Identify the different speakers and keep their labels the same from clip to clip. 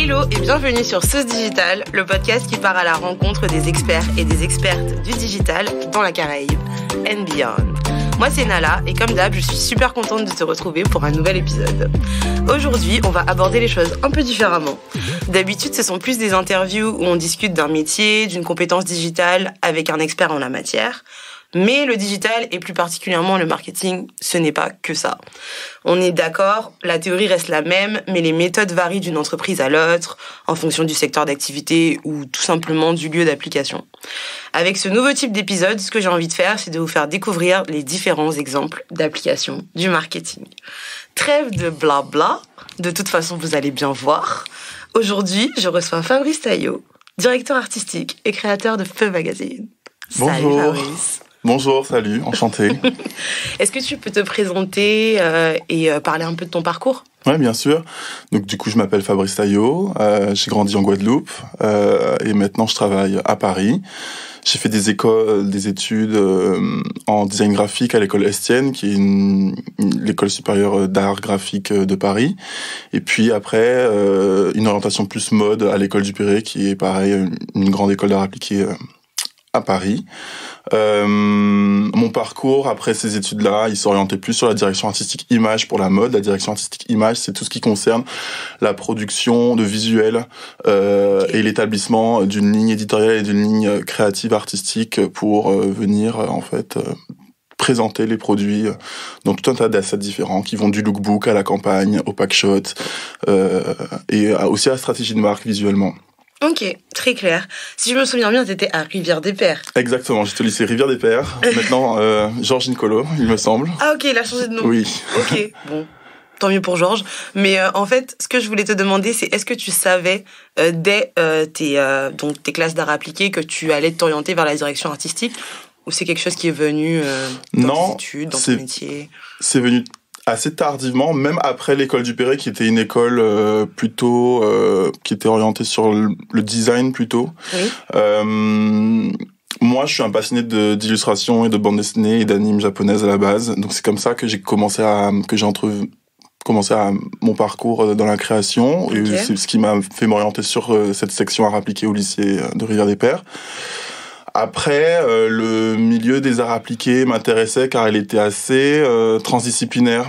Speaker 1: Hello et bienvenue sur Sauce Digital, le podcast qui part à la rencontre des experts et des expertes du digital dans la Caraïbe and beyond. Moi c'est Nala et comme d'hab, je suis super contente de te retrouver pour un nouvel épisode. Aujourd'hui, on va aborder les choses un peu différemment. D'habitude, ce sont plus des interviews où on discute d'un métier, d'une compétence digitale avec un expert en la matière. Mais le digital et plus particulièrement le marketing, ce n'est pas que ça. On est d'accord, la théorie reste la même, mais les méthodes varient d'une entreprise à l'autre, en fonction du secteur d'activité ou tout simplement du lieu d'application. Avec ce nouveau type d'épisode, ce que j'ai envie de faire, c'est de vous faire découvrir les différents exemples d'application du marketing. Trêve de blabla, de toute façon vous allez bien voir. Aujourd'hui, je reçois Fabrice Taillot, directeur artistique et créateur de Feu Magazine.
Speaker 2: Bonjour.
Speaker 1: Salut Fabrice.
Speaker 2: Bonjour, salut, enchanté.
Speaker 1: Est-ce que tu peux te présenter et parler un peu de ton parcours ?
Speaker 2: Oui, bien sûr. Donc du coup, je m'appelle Fabrice Taillot, j'ai grandi en Guadeloupe et maintenant je travaille à Paris. J'ai fait des études en design graphique à l'école Estienne, qui est l'école supérieure d'art graphique de Paris. Et puis après, une orientation plus mode à l'école du Perret, qui est pareil, une grande école d'art appliqué à Paris. Mon parcours après ces études-là, il s'orientait plus sur la direction artistique image pour la mode. La direction artistique image, c'est tout ce qui concerne la production de visuels et l'établissement d'une ligne éditoriale et d'une ligne créative artistique pour venir en fait présenter les produits dans tout un tas d'assets différents qui vont du lookbook à la campagne, au packshot et aussi à la stratégie de marque visuellement.
Speaker 1: Ok, très clair. Si je me souviens bien, t'étais à Rivière-des-Pères.
Speaker 2: Exactement, j'étais au lycée Rivière-des-Pères. Maintenant, Georges Nicolo, il me semble.
Speaker 1: Ah ok, il a changé de nom.
Speaker 2: Oui.
Speaker 1: Ok, bon, tant mieux pour Georges. Mais en fait, ce que je voulais te demander, c'est est-ce que tu savais dès tes classes d'art appliqué que tu allais t'orienter vers la direction artistique, ou c'est quelque chose qui est venu dans tes études, dans ton métier ?
Speaker 2: C'est venu assez tardivement, même après l'école du Perret, qui était une école plutôt qui était orientée sur le design plutôt.
Speaker 1: Oui.
Speaker 2: Moi, je suis un passionné d'illustration et de bande dessinée et d'anime japonaise à la base. Donc c'est comme ça que j'ai commencé mon parcours dans la création. Okay. Et c'est ce qui m'a fait m'orienter sur cette section art appliqué au lycée de Rivière-des-Pères. Après, le milieu des arts appliqués m'intéressait car il était assez transdisciplinaire.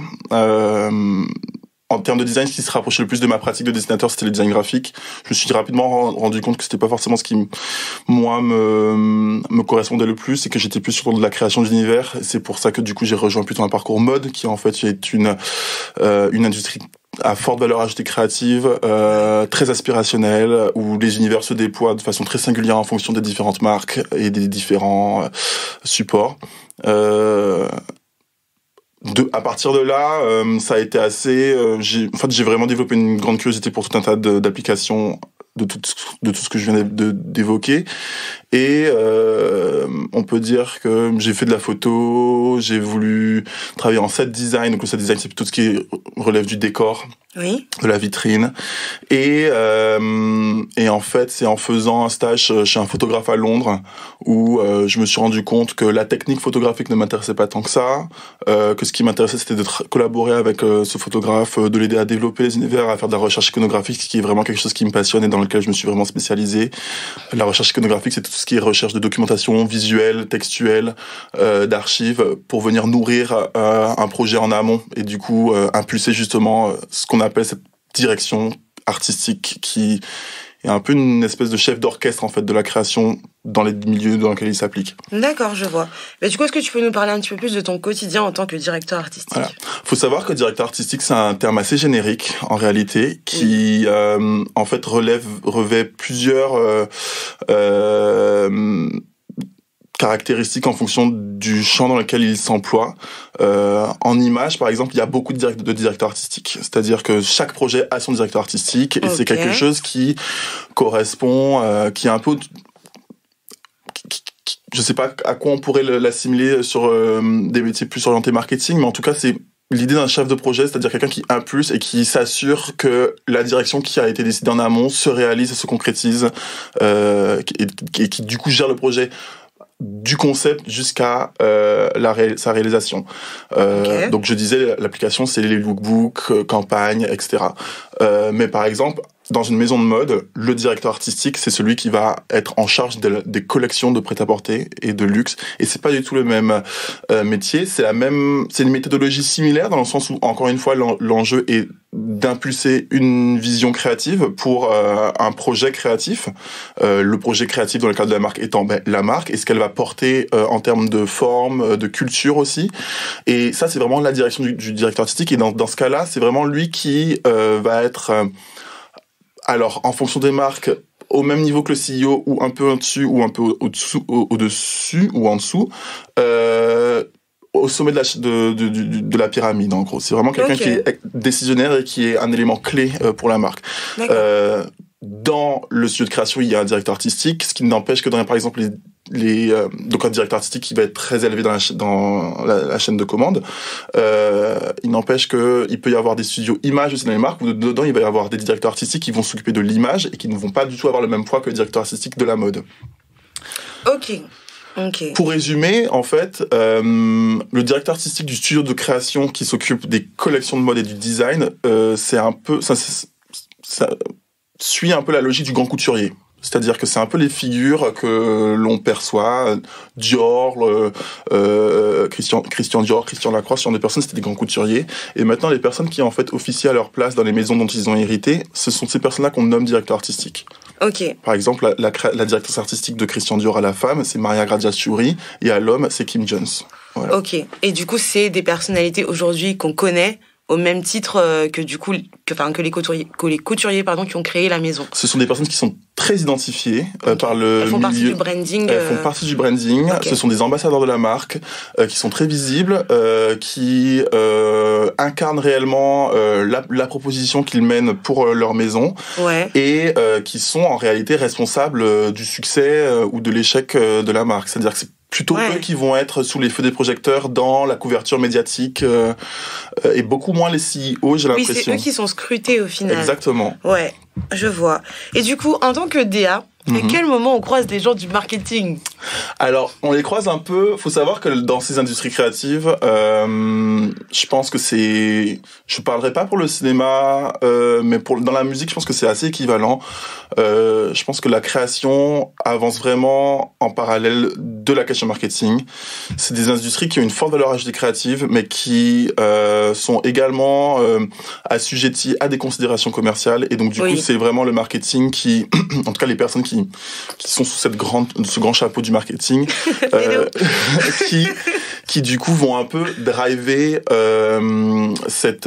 Speaker 2: En termes de design, ce qui se rapprochait le plus de ma pratique de dessinateur, c'était le design graphique. Je me suis rapidement rendu compte que c'était pas forcément ce qui, moi, me correspondait le plus, et que j'étais plus sur de la création d'univers. C'est pour ça que, du coup, j'ai rejoint plutôt un parcours mode, qui, en fait, est une industrie à forte valeur ajoutée créative, très aspirationnelle, où les univers se déploient de façon très singulière en fonction des différentes marques et des différents supports. À partir de là, ça a été assez. J'ai vraiment développé une grande curiosité pour tout un tas d'applications de tout ce que je viens d'évoquer. Et on peut dire que j'ai fait de la photo, j'ai voulu travailler en set design. Donc le set design, c'est tout ce qui relève du décor,
Speaker 1: oui,
Speaker 2: de la vitrine. Et en fait, c'est en faisant un stage chez un photographe à Londres où je me suis rendu compte que la technique photographique ne m'intéressait pas tant que ça, que ce qui m'intéressait, c'était de collaborer avec ce photographe, de l'aider à développer les univers, à faire de la recherche iconographique, ce qui est vraiment quelque chose qui me passionne et dans lequel je me suis vraiment spécialisé. La recherche iconographique, c'est tout ce qui est recherche de documentation visuelle, textuelle, d'archives, pour venir nourrir un projet en amont et du coup impulser justement ce qu'on appelle cette direction artistique qui est un peu une espèce de chef d'orchestre en fait de la création dans les milieux dans lesquels il s'applique.
Speaker 1: D'accord, je vois. Mais du coup, est-ce que tu peux nous parler un petit peu plus de ton quotidien en tant que directeur artistique ?
Speaker 2: Voilà. Faut savoir que directeur artistique, c'est un terme assez générique en réalité, qui en fait revêt plusieurs caractéristiques en fonction du champ dans lequel il s'emploie. En image, par exemple, il y a beaucoup de directeurs artistiques. C'est-à-dire que chaque projet a son directeur artistique et c'est quelque chose qui correspond, qui est un peu... Je sais pas à quoi on pourrait l'assimiler sur des métiers plus orientés marketing, mais en tout cas, c'est l'idée d'un chef de projet, c'est-à-dire quelqu'un qui impulse et qui s'assure que la direction qui a été décidée en amont se réalise et se concrétise, et qui du coup gère le projet du concept jusqu'à sa réalisation. Donc je disais, l'application, c'est les lookbooks, campagnes, etc. Mais par exemple, dans une maison de mode, le directeur artistique, c'est celui qui va être en charge des collections de prêt-à-porter et de luxe. Et c'est pas du tout le même métier. C'est une méthodologie similaire dans le sens où, encore une fois, l'enjeu est d'impulser une vision créative pour un projet créatif. Le projet créatif dans le cadre de la marque étant la marque et ce qu'elle va porter en termes de forme, de culture aussi. Et ça, c'est vraiment la direction du directeur artistique. Et dans ce cas-là, c'est vraiment lui qui va être... alors, en fonction des marques, au même niveau que le CEO, ou un peu au-dessus, ou un peu au-dessus, ou en dessous, au sommet de la pyramide, en gros. C'est vraiment quelqu'un qui est décisionnaire et qui est un élément clé pour la marque. Dans le studio de création, il y a un directeur artistique, ce qui n'empêche que par exemple, donc un directeur artistique qui va être très élevé dans la chaîne de commande. Il n'empêche que il peut y avoir des studios images aussi dans les marques où dedans il va y avoir des directeurs artistiques qui vont s'occuper de l'image et qui ne vont pas du tout avoir le même poids que le directeur artistique de la mode.
Speaker 1: Ok.
Speaker 2: Pour résumer, en fait, le directeur artistique du studio de création qui s'occupe des collections de mode et du design, c'est un peu ça suit un peu la logique du grand couturier. C'est-à-dire que c'est un peu les figures que l'on perçoit, Dior, Christian Dior, Christian Lacroix, ce genre de personnes, c'était des grands couturiers. Et maintenant, les personnes qui en fait officient à leur place dans les maisons dont ils ont hérité, ce sont ces personnes-là qu'on nomme directeurs artistiques.
Speaker 1: Ok.
Speaker 2: Par exemple, la directrice artistique de Christian Dior à la femme, c'est Maria Grazia-Chiuri, et à l'homme, c'est Kim Jones. Voilà.
Speaker 1: Ok. Et du coup, c'est des personnalités aujourd'hui qu'on connaît au même titre que les couturiers qui ont créé la maison.
Speaker 2: Ce sont des personnes qui sont très identifiées par le
Speaker 1: Elles font partie du branding.
Speaker 2: Elles font partie du branding.
Speaker 1: Okay.
Speaker 2: Ce sont des ambassadeurs de la marque qui sont très visibles, qui incarnent réellement la proposition qu'ils mènent pour leur maison, et qui sont en réalité responsables du succès ou de l'échec de la marque. C'est-à-dire que c'est plutôt eux qui vont être sous les feux des projecteurs dans la couverture médiatique et beaucoup moins les CEO, j'ai l'impression.
Speaker 1: Oui, c'est eux qui sont scrutés au final.
Speaker 2: Exactement.
Speaker 1: Ouais, je vois. Et du coup, en tant que DA, à quel moment on croise des gens du marketing ?
Speaker 2: Alors, on les croise un peu. Faut savoir que dans ces industries créatives, je pense que je parlerai pas pour le cinéma, mais dans la musique, je pense que c'est assez équivalent. Je pense que la création avance vraiment en parallèle de la question marketing. C'est des industries qui ont une forte valeur ajoutée créative, mais qui sont également assujetties à des considérations commerciales. Et donc, du coup, c'est vraiment le marketing qui, en tout cas, les personnes qui sont sous ce grand chapeau du marketing, qui du coup vont un peu driver cet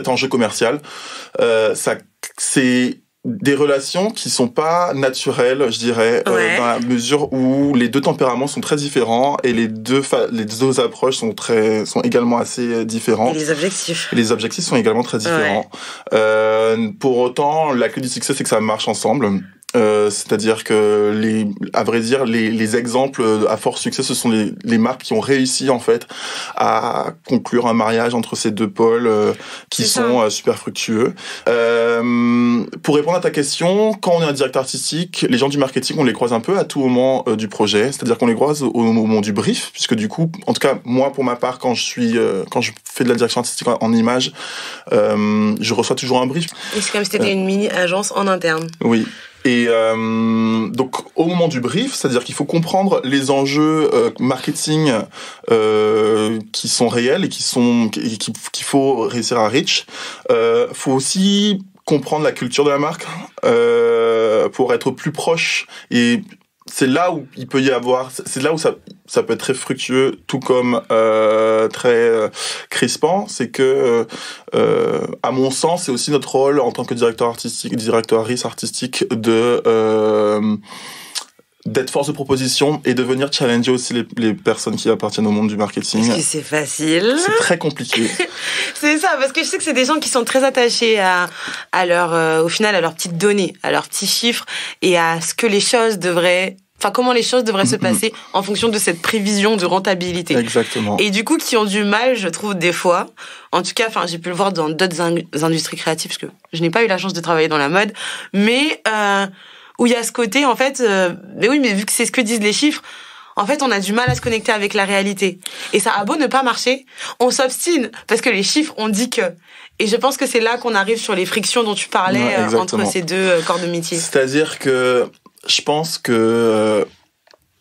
Speaker 2: enjeu commercial. C'est des relations qui sont pas naturelles, je dirais, dans la mesure où les deux tempéraments sont très différents et les deux approches sont également assez différentes. Et les objectifs sont également très différents. Pour autant, la clé du succès, c'est que ça marche ensemble. C'est-à-dire que à vrai dire, les exemples à fort succès, ce sont les marques qui ont réussi en fait à conclure un mariage entre ces deux pôles qui sont super fructueux. Pour répondre à ta question, quand on est un directeur artistique, les gens du marketing, on les croise un peu à tout moment du projet, c'est-à-dire qu'on les croise au moment du brief, puisque du coup, en tout cas moi pour ma part, quand je fais de la direction artistique en image, je reçois toujours un brief.
Speaker 1: Et c'est comme si c'était une mini agence en interne.
Speaker 2: Oui. Et donc au moment du brief, c'est-à-dire qu'il faut comprendre les enjeux marketing qui sont réels et qu'il faut réussir à reach. Faut aussi comprendre la culture de la marque pour être plus proche, et c'est là où il peut y avoir, c'est là où ça peut être très fructueux, tout comme très crispant. C'est que, à mon sens, c'est aussi notre rôle en tant que directrice artistique d'être force de proposition et de venir challenger aussi les personnes qui appartiennent au monde du marketing.
Speaker 1: Est-ce que c'est facile ?
Speaker 2: C'est très compliqué.
Speaker 1: C'est ça, parce que je sais que c'est des gens qui sont très attachés à leur, au final, à leurs petites données, à leurs petits chiffres et à ce que les choses comment les choses devraient se passer en fonction de cette prévision de rentabilité.
Speaker 2: Exactement.
Speaker 1: Et du coup, qui ont du mal, je trouve, des fois. En tout cas, j'ai pu le voir dans d'autres industries créatives, parce que je n'ai pas eu la chance de travailler dans la mode, mais où il y a ce côté, en fait, mais vu que c'est ce que disent les chiffres, en fait, on a du mal à se connecter avec la réalité. Et ça a beau ne pas marcher, on s'obstine parce que les chiffres ont dit que. Et je pense que c'est là qu'on arrive sur les frictions dont tu parlais entre ces deux corps de métier.
Speaker 2: C'est-à-dire que je pense que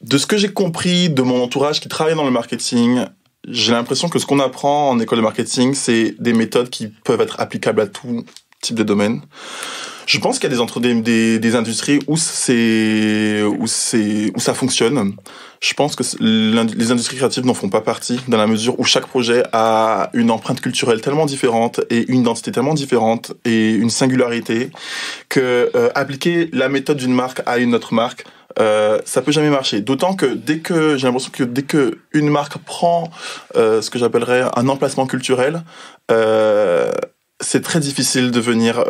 Speaker 2: de ce que j'ai compris de mon entourage qui travaille dans le marketing, j'ai l'impression que ce qu'on apprend en école de marketing, c'est des méthodes qui peuvent être applicables à tout type de domaine. Je pense qu'il y a des industries où ça fonctionne. Je pense que les industries créatives n'en font pas partie, dans la mesure où chaque projet a une empreinte culturelle tellement différente et une identité tellement différente et une singularité que appliquer la méthode d'une marque à une autre marque, ça peut jamais marcher. D'autant que j'ai l'impression que dès que une marque prend ce que j'appellerais un emplacement culturel, c'est très difficile de venir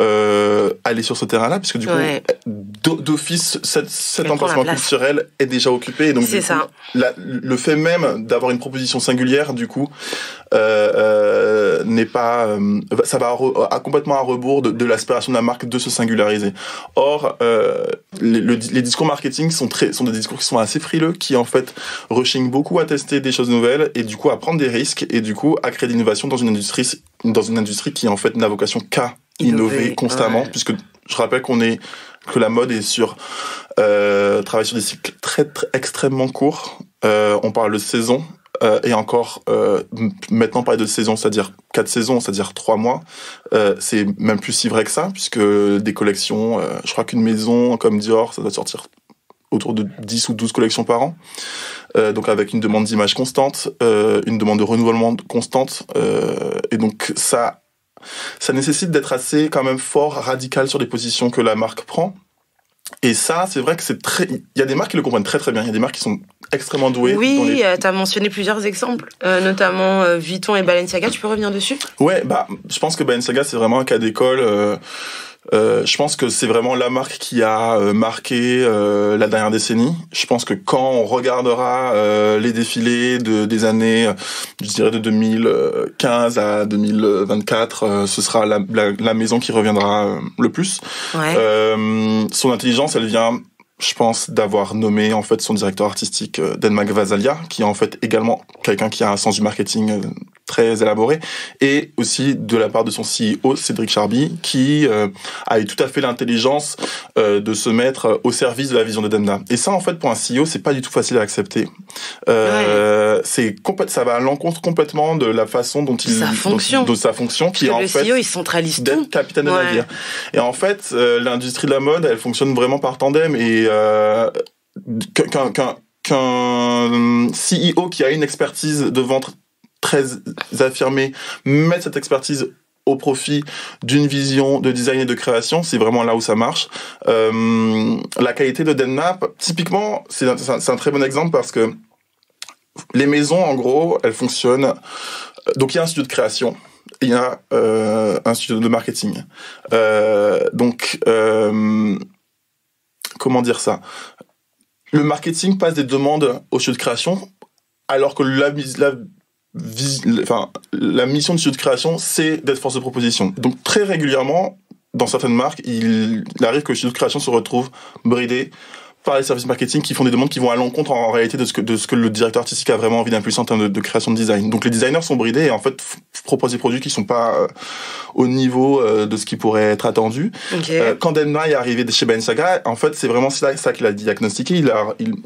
Speaker 2: aller sur ce terrain-là, puisque du coup, d'office, cet emplacement culturel est déjà occupé. Et donc, du coup, le fait même d'avoir une proposition singulière, du coup, n'est pas, ça va complètement à rebours de l'aspiration de la marque de se singulariser. Or, les discours marketing sont des discours qui sont assez frileux, qui en fait rechignent beaucoup à tester des choses nouvelles et du coup à prendre des risques et du coup à créer de l'innovation dans une industrie qui en fait n'a vocation qu'à innover constamment, puisque je rappelle que la mode est sur travaille sur des cycles très extrêmement courts. On parle de saison. Et encore, maintenant parler de saison, c'est-à-dire 4 saisons, c'est-à-dire 3 mois, c'est même plus si vrai que ça, puisque des collections, je crois qu'une maison comme Dior, ça doit sortir autour de 10 ou 12 collections par an, donc avec une demande d'image constante, une demande de renouvellement constante, et donc ça nécessite d'être assez quand même fort, radical sur les positions que la marque prend. Et ça, c'est vrai que il y a des marques qui le comprennent très très bien. Il y a des marques qui sont extrêmement douées.
Speaker 1: Oui, t'as mentionné plusieurs exemples, notamment Vuitton et Balenciaga. Tu peux revenir dessus ?
Speaker 2: Ouais, je pense que Balenciaga, c'est vraiment un cas d'école. Je pense que c'est vraiment la marque qui a marqué la dernière décennie. Je pense que quand on regardera les défilés des années, je dirais de 2015 à 2024, ce sera la maison qui reviendra le plus. Ouais. Son intelligence, elle vient, je pense, d'avoir nommé en fait son directeur artistique Denmark Vasalia, qui est en fait également quelqu'un qui a un sens du marketing très élaboré, et aussi de la part de son CEO Cédric Charby, qui a eu tout à fait l'intelligence de se mettre au service de la vision de Demna. Et ça, en fait, pour un CEO, c'est pas du tout facile à accepter. Ça va à l'encontre complètement de la façon dont de sa fonction, qui est en fait
Speaker 1: le CEO, il centralise
Speaker 2: d'être capitaine de navire. Et en fait, l'industrie de la mode, elle fonctionne vraiment par tandem, et qu'un CEO qui a une expertise de vente très affirmée mette cette expertise au profit d'une vision de design et de création, c'est vraiment là où ça marche. La qualité de Demna, typiquement, c'est un très bon exemple parce que les maisons, en gros, elles fonctionnent. Donc il y a un studio de création, il y a un studio de marketing. Comment dire ça ? Le marketing passe des demandes au studio de création, alors que la mission du studio de création, c'est d'être force de proposition. Donc très régulièrement, dans certaines marques, il arrive que le studio de création se retrouve bridé par les services marketing qui font des demandes qui vont à l'encontre en réalité de ce que le directeur artistique a vraiment envie d'impulser en termes de création de design. Donc les designers sont bridés et en fait proposent des produits qui sont pas au niveau de ce qui pourrait être attendu. Okay. Quand Demna est arrivé chez Balenciaga, en fait c'est vraiment ça qu'il a diagnostiqué.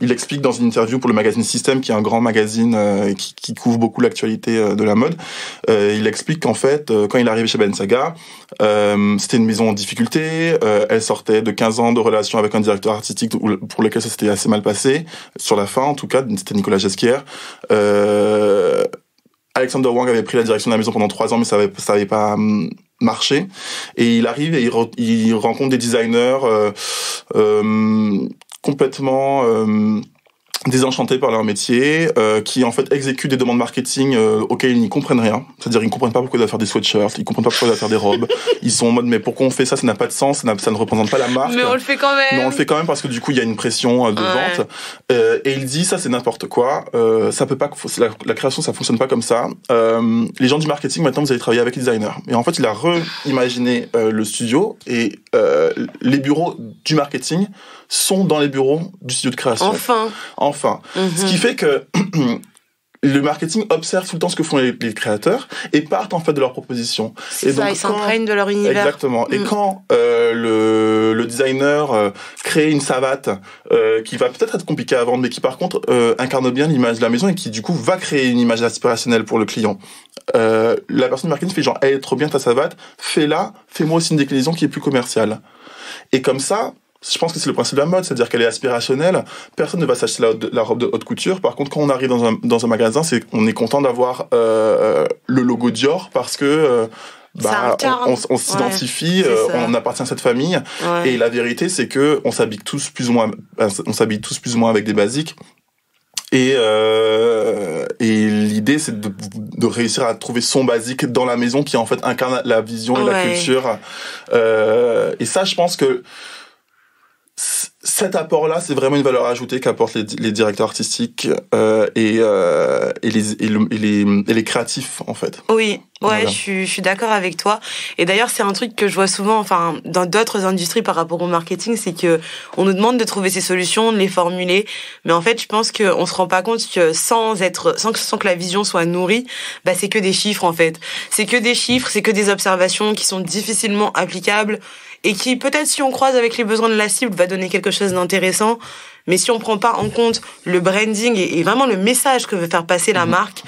Speaker 2: Il explique dans une interview pour le magazine System, qui est un grand magazine qui couvre beaucoup l'actualité de la mode. Il explique qu'en fait quand il est arrivé chez Balenciaga, c'était une maison en difficulté. Elle sortait de 15 ans de relation avec un directeur artistique pour lequel ça s'était assez mal passé, sur la fin en tout cas, c'était Nicolas Ghesquière. Alexander Wang avait pris la direction de la maison pendant 3 ans, mais ça avait pas marché. Et il arrive et il rencontre des designers complètement désenchantés par leur métier, qui en fait exécutent des demandes marketing auxquelles ils n'y comprennent rien. C'est-à-dire, ils ne comprennent pas pourquoi ils doivent faire des sweatshirts, ils ne comprennent pas pourquoi ils doivent faire des robes. Ils sont en mode, mais pourquoi on fait ça? Ça n'a pas de sens, ça ne représente pas la marque.
Speaker 1: Mais on le fait quand même.
Speaker 2: Mais on le fait quand même parce que du coup, il y a une pression de vente. Et il dit, ça, c'est n'importe quoi. Ça peut pas, la création, ça fonctionne pas comme ça. Les gens du marketing, maintenant, vous allez travailler avec les designers. Et en fait, il a reimaginé le studio et les bureaux du marketing sont dans les bureaux du studio de création. Enfin. Ce qui fait que le marketing observe tout le temps ce que font les créateurs et partent en fait de leurs propositions.
Speaker 1: C'est ça, ils s'imprègnent de leur univers.
Speaker 2: Exactement. Et quand le designer crée une savate qui va peut-être être compliquée à vendre, mais qui par contre incarne bien l'image de la maison et qui du coup va créer une image aspirationnelle pour le client. La personne du marketing fait genre, hey, trop bien ta savate, fais-la, fais-moi aussi une déclinaison qui est plus commerciale. Et comme ça, je pense que c'est le principe de la mode, c'est-à-dire qu'elle est aspirationnelle. Personne ne va s'acheter la robe de haute couture. Par contre, quand on arrive dans un magasin, on est content d'avoir le logo Dior parce que on s'identifie, on appartient à cette famille. Et la vérité, c'est que on s'habille tous plus ou moins avec des basiques. Et l'idée, c'est de réussir à trouver son basique dans la maison qui en fait incarne la vision et la culture. Et ça, je pense que cet apport-là, c'est vraiment une valeur ajoutée qu'apportent les directeurs artistiques et les créatifs, en fait.
Speaker 1: Oui, ouais, voilà. Je suis d'accord avec toi. Et d'ailleurs, c'est un truc que je vois souvent, enfin, dans d'autres industries par rapport au marketing, c'est que on nous demande de trouver ces solutions, de les formuler, mais en fait, je pense qu'on se rend pas compte que sans que la vision soit nourrie, bah c'est que des chiffres en fait. C'est que des chiffres, c'est que des observations qui sont difficilement applicables. Et qui, peut-être, si on croise avec les besoins de la cible, va donner quelque chose d'intéressant. Mais si on prend pas en compte le branding et vraiment le message que veut faire passer la marque,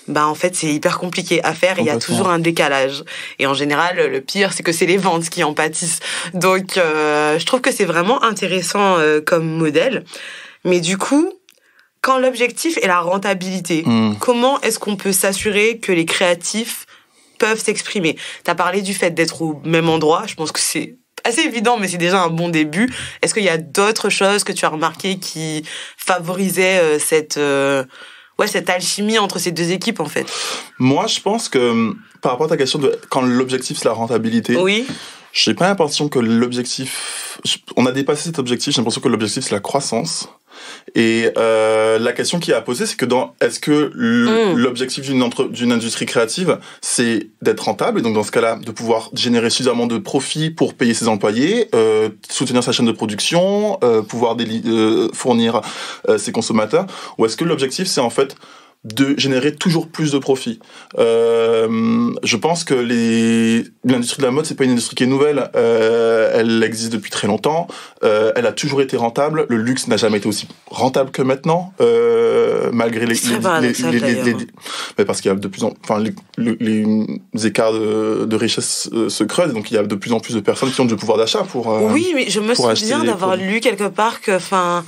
Speaker 1: bah, en fait, c'est hyper compliqué à faire et il y a toujours un décalage. Et en général, le pire, c'est que c'est les ventes qui en pâtissent. Donc, je trouve que c'est vraiment intéressant comme modèle. Mais du coup, quand l'objectif est la rentabilité, comment est-ce qu'on peut s'assurer que les créatifs peuvent s'exprimer? T'as parlé du fait d'être au même endroit. Je pense que c'est assez évident, mais c'est déjà un bon début. Est-ce qu'il y a d'autres choses que tu as remarquées qui favorisaient cette alchimie entre ces deux équipes, en fait?
Speaker 2: Moi, je pense que, par rapport à ta question de quand l'objectif, c'est la rentabilité.
Speaker 1: Oui.
Speaker 2: J'ai pas l'impression que on a dépassé cet objectif. J'ai l'impression que l'objectif, c'est la croissance. Et la question qui est à poser, c'est que est-ce que l'objectif d'une industrie créative, c'est d'être rentable, et donc dans ce cas-là, de pouvoir générer suffisamment de profits pour payer ses employés, soutenir sa chaîne de production, pouvoir fournir ses consommateurs, ou est-ce que l'objectif, c'est en fait de générer toujours plus de profits. Je pense que l'industrie de la mode, c'est pas une industrie qui est nouvelle. Elle existe depuis très longtemps. Elle a toujours été rentable. Le luxe n'a jamais été aussi rentable que maintenant, malgré mais parce qu'il y a de plus en, enfin, les écarts de richesse se creusent, donc il y a de plus en plus de personnes qui ont du pouvoir d'achat pour.
Speaker 1: Oui, mais je me souviens d'avoir lu quelque part que, enfin,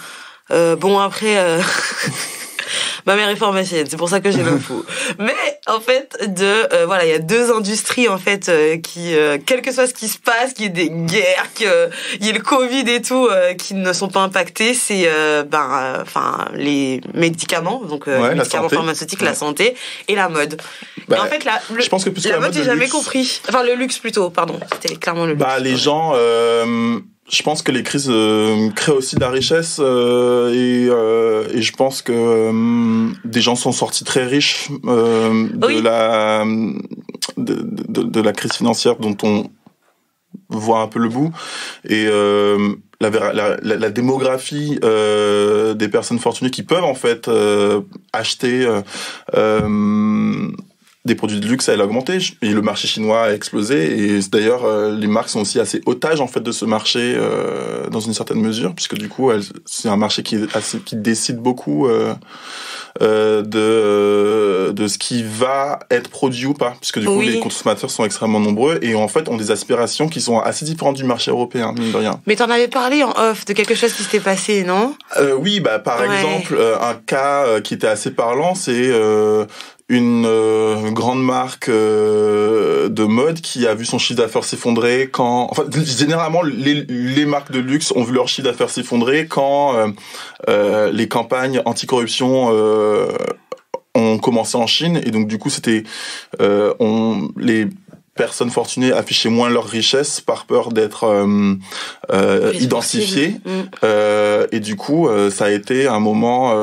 Speaker 1: bon après. Ma mère est pharmacienne, c'est pour ça que j'ai le fou. Mais en fait, il y a deux industries en fait qui, quel que soit ce qui se passe, qu'il y ait des guerres, qu'il y ait le Covid et tout, qui ne sont pas impactés, c'est les médicaments, donc les médicaments pharmaceutiques, la santé et la mode. Et en fait,
Speaker 2: je pense que plus
Speaker 1: la mode, j'ai jamais compris. Enfin, le luxe plutôt, pardon. C'était clairement le luxe.
Speaker 2: Les gens. Je pense que les crises créent aussi de la richesse et je pense que des gens sont sortis très riches de la crise financière dont on voit un peu le bout, et la démographie des personnes fortunées qui peuvent en fait acheter des produits de luxe, elle a augmenté, et le marché chinois a explosé, et d'ailleurs les marques sont aussi assez otages en fait de ce marché dans une certaine mesure, puisque du coup c'est un marché qui décide beaucoup de ce qui va être produit ou pas, puisque du coup les consommateurs sont extrêmement nombreux et en fait ont des aspirations qui sont assez différentes du marché européen, mine de rien.
Speaker 1: Mais t'en avais parlé en off de quelque chose qui s'était passé, non?
Speaker 2: Oui, par exemple, un cas qui était assez parlant, c'est une grande marque de mode qui a vu son chiffre d'affaires s'effondrer généralement les marques de luxe ont vu leur chiffre d'affaires s'effondrer quand les campagnes anticorruption ont commencé en Chine, et donc du coup c'était les personnes fortunées affichaient moins leur richesse par peur d'être identifiées. Et du coup, ça a été un moment,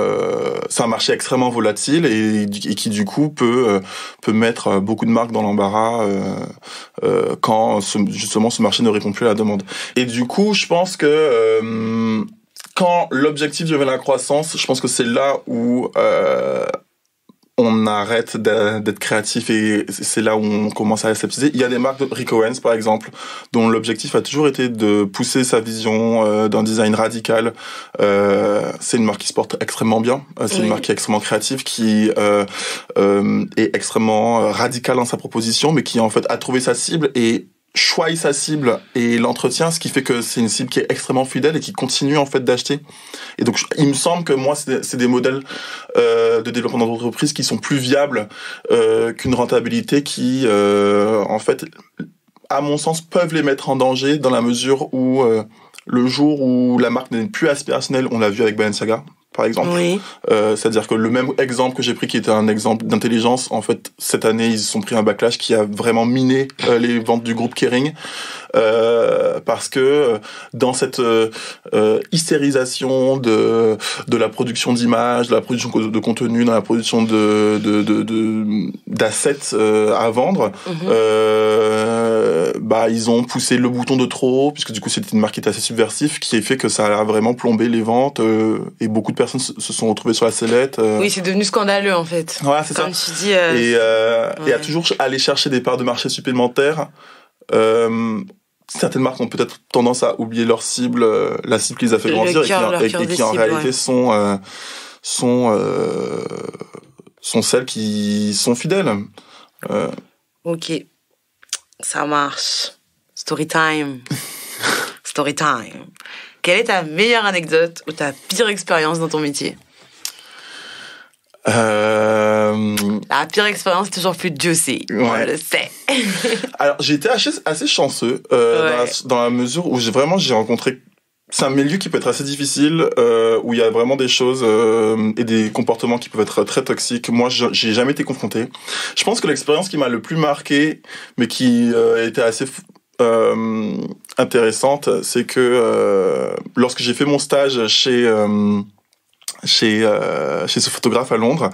Speaker 2: c'est un marché extrêmement volatile et qui du coup peut mettre beaucoup de marques dans l'embarras quand justement ce marché ne répond plus à la demande. Et du coup, je pense que quand l'objectif devient la croissance, je pense que c'est là où on arrête d'être créatif et c'est là où on commence à aseptiser. Il y a des marques de Rick Owens, par exemple, dont l'objectif a toujours été de pousser sa vision d'un design radical. C'est une marque qui se porte extrêmement bien. C'est une marque qui est extrêmement créative, qui est extrêmement radicale dans sa proposition, mais qui en fait a trouvé sa cible et choisit sa cible et l'entretient, ce qui fait que c'est une cible qui est extrêmement fidèle et qui continue en fait d'acheter. Et donc il me semble que moi c'est des modèles de développement d'entreprise qui sont plus viables qu'une rentabilité qui en fait à mon sens peuvent les mettre en danger dans la mesure où le jour où la marque n'est plus aspirationnelle, on l'a vu avec Balenciaga par exemple. Oui. C'est-à-dire que le même exemple que j'ai pris qui était un exemple d'intelligence, en fait, cette année, ils se sont pris un backlash qui a vraiment miné les ventes du groupe Kering. Parce que dans cette hystérisation de la production d'images, de la production de contenu, dans la production d'assets à vendre, bah ils ont poussé le bouton de trop, puisque du coup c'était une marque qui était assez subversive, qui a fait que ça a vraiment plombé les ventes et beaucoup de personnes se sont retrouvées sur la sellette.
Speaker 1: Oui, c'est devenu scandaleux en fait.
Speaker 2: Ouais, c'est
Speaker 1: comme
Speaker 2: ça.
Speaker 1: Tu dis.
Speaker 2: Et à toujours aller chercher des parts de marché supplémentaires. Certaines marques ont peut-être tendance à oublier leur cible, la cible qui les a fait grandir et qui en réalité sont celles qui sont fidèles.
Speaker 1: Ok, ça marche. Story time. Story time. Quelle est ta meilleure anecdote ou ta pire expérience dans ton métier? La pire expérience, toujours plus juicy. Ouais. On le sait.
Speaker 2: Alors, j'ai été assez chanceux dans la mesure où j'ai rencontré. C'est un milieu qui peut être assez difficile, où il y a vraiment des choses et des comportements qui peuvent être très toxiques. Moi, j'ai jamais été confronté. Je pense que l'expérience qui m'a le plus marqué, mais qui était assez intéressante, c'est que lorsque j'ai fait mon stage chez ce photographe à Londres,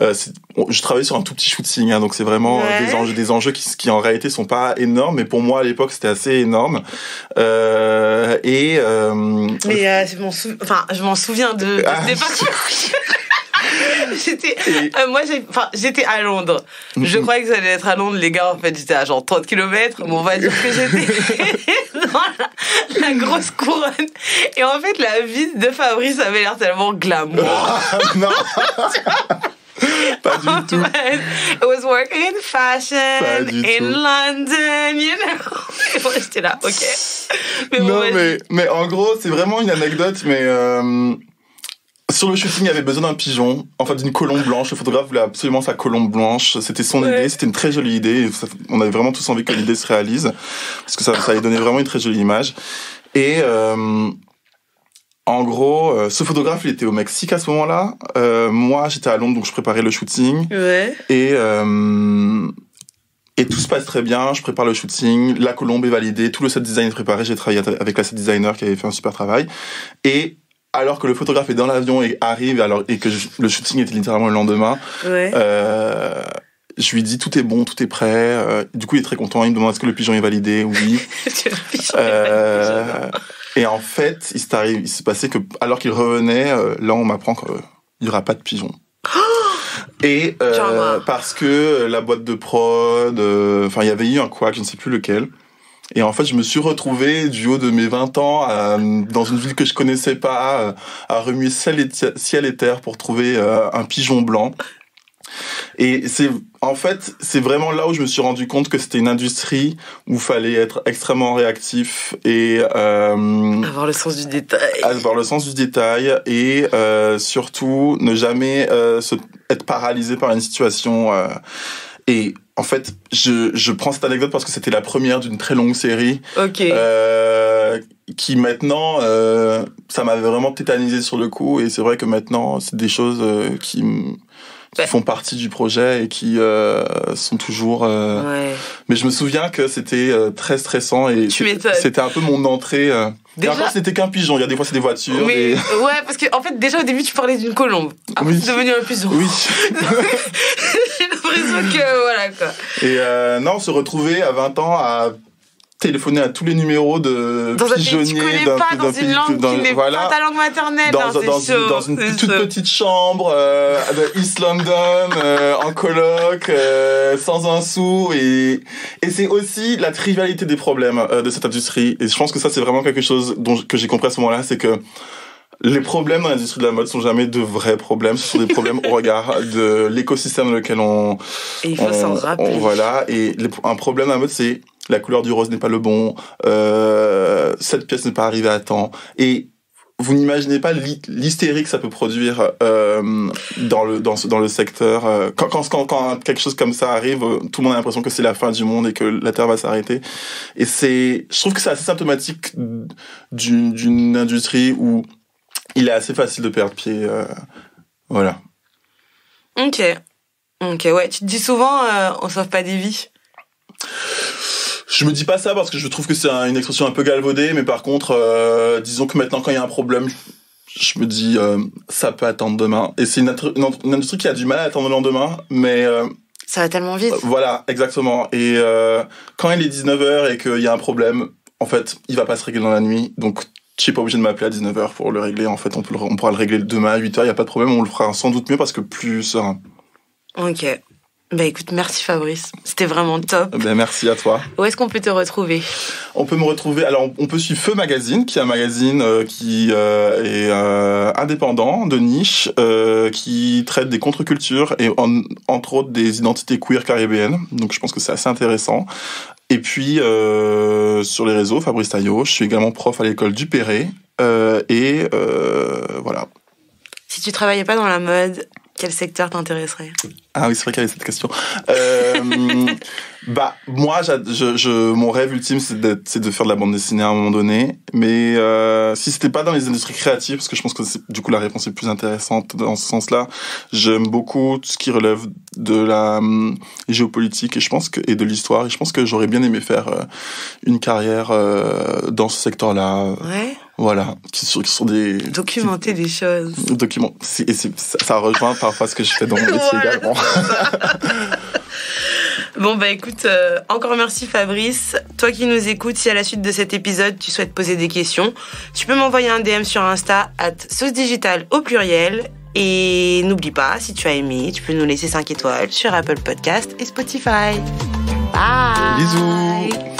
Speaker 2: je travaillais sur un tout petit shooting, hein, donc c'est vraiment des enjeux qui en réalité sont pas énormes, mais pour moi à l'époque c'était assez énorme. Mais
Speaker 1: je m'en souviens de départ. J'étais à Londres. Je croyais que ça allait être à Londres, les gars. En fait, j'étais à genre 30 km. Mais on va dire que j'étais dans la grosse couronne. Et en fait, la vie de Fabrice avait l'air tellement glamour.
Speaker 2: Non. Pas du tout.
Speaker 1: I was working in fashion in London, you know. Et moi, j'étais là, ok.
Speaker 2: Mais en gros, c'est vraiment une anecdote, mais sur le shooting, il y avait besoin d'un pigeon, en fait d'une colombe blanche. Le photographe voulait absolument sa colombe blanche. C'était son idée, c'était une très jolie idée. On avait vraiment tous envie que l'idée se réalise, parce que ça allait donner vraiment une très jolie image. Et en gros, ce photographe, il était au Mexique à ce moment-là. Moi, j'étais à Londres, donc je préparais le shooting.
Speaker 1: Ouais.
Speaker 2: Et tout se passe très bien, je prépare le shooting, la colombe est validée, tout le set design est préparé, j'ai travaillé avec la set designer qui avait fait un super travail. Et alors que le photographe est dans l'avion et arrive, et que le shooting était littéralement le lendemain, je lui dis tout est bon, tout est prêt. Du coup, il est très content, il me demande est-ce que le pigeon est validé? Oui. Et en fait, il s'est passé que, alors qu'il revenait, là, on m'apprend qu'il n'y aura pas de pigeon. Et parce que la boîte de prod, il y avait eu un couac, je ne sais plus lequel. Et en fait, je me suis retrouvé du haut de mes 20 ans dans une ville que je connaissais pas, à remuer ciel et terre pour trouver un pigeon blanc. Et c'est vraiment là où je me suis rendu compte que c'était une industrie où il fallait être extrêmement réactif et
Speaker 1: avoir le sens du détail.
Speaker 2: Avoir le sens du détail et surtout ne jamais être paralysé par une situation. Et en fait, je prends cette anecdote parce que c'était la première d'une très longue série.
Speaker 1: Ok.
Speaker 2: Qui maintenant, ça m'avait vraiment tétanisé sur le coup. Et c'est vrai que maintenant, c'est des choses qui font partie du projet et qui sont toujours...
Speaker 1: Ouais.
Speaker 2: Mais je me souviens que c'était très stressant et c'était un peu mon entrée... Déjà... Et encore, c'était qu'un pigeon. Il y a des fois, c'est des voitures.
Speaker 1: Mais ouais, parce que en fait, déjà au début, tu parlais d'une colombe. Après, c'est devenu un pigeon.
Speaker 2: Oui.
Speaker 1: J'ai l'impression que voilà quoi.
Speaker 2: Et non, se retrouver à 20 ans à téléphoner à tous les numéros de pigeonniers
Speaker 1: dans une langue qui n'est pas ta langue maternelle.
Speaker 2: Dans une toute petite chambre de East London, en coloc, sans un sou. Et c'est aussi la trivialité des problèmes de cette industrie. Et je pense que ça, c'est vraiment quelque chose que j'ai compris à ce moment-là, c'est que les problèmes dans l'industrie de la mode sont jamais de vrais problèmes, ce sont des problèmes au regard de l'écosystème dans lequel
Speaker 1: et il faut s'en rappeler.
Speaker 2: Voilà, et un problème dans la mode, c'est la couleur du rose n'est pas le bon, cette pièce n'est pas arrivée à temps, et vous n'imaginez pas l'hystérie que ça peut produire dans le secteur. Quand quelque chose comme ça arrive, tout le monde a l'impression que c'est la fin du monde et que la Terre va s'arrêter. Et je trouve que c'est assez symptomatique d'une industrie où il est assez facile de perdre pied. Voilà.
Speaker 1: Ok, ouais. Tu te dis souvent, on sauve pas des vies.
Speaker 2: Je me dis pas ça parce que je trouve que c'est une expression un peu galvaudée, mais par contre, disons que maintenant, quand il y a un problème, je me dis, ça peut attendre demain. Et c'est une industrie qui a du mal à attendre le lendemain, mais...
Speaker 1: ça va tellement vite.
Speaker 2: Voilà, exactement. Et quand il est 19h et qu'il y a un problème, en fait, il va pas se régler dans la nuit, donc... Je suis pas obligé de m'appeler à 19h pour le régler. En fait, on pourra le régler demain à 8h, il n'y a pas de problème. On le fera sans doute mieux parce que plus serein. Ok.
Speaker 1: Bah écoute, merci Fabrice. C'était vraiment top.
Speaker 2: Ben merci à toi.
Speaker 1: Où est-ce qu'on peut te retrouver ?
Speaker 2: On peut me retrouver... Alors, on peut suivre Feu Magazine, qui est un magazine qui est indépendant, de niche, qui traite des contre-cultures et entre autres des identités queer caribéennes. Donc, je pense que c'est assez intéressant. Et puis, sur les réseaux, Fabrice Taillot, je suis également prof à l'école du Perret. Voilà. Si
Speaker 1: tu travaillais pas dans la mode, quel secteur t'intéresserait ?
Speaker 2: Ah oui, c'est vrai qu'il y avait cette question. Moi, mon rêve ultime, c'est de faire de la bande dessinée à un moment donné. Mais si c'était pas dans les industries créatives, parce que je pense que du coup la réponse est plus intéressante dans ce sens-là, j'aime beaucoup tout ce qui relève de la géopolitique et de l'histoire. Et je pense que j'aurais bien aimé faire une carrière dans ce secteur-là.
Speaker 1: Ouais.
Speaker 2: Voilà, qui sont des...
Speaker 1: Documenter des choses.
Speaker 2: Ça rejoint parfois ce que je fais dans mon métier également.
Speaker 1: Bon écoute, encore merci Fabrice. Toi qui nous écoutes, si à la suite de cet épisode tu souhaites poser des questions, tu peux m'envoyer un DM sur Insta @saucedigital au pluriel. Et n'oublie pas, si tu as aimé, tu peux nous laisser 5 étoiles sur Apple Podcast et Spotify. Bye.
Speaker 2: Bisous.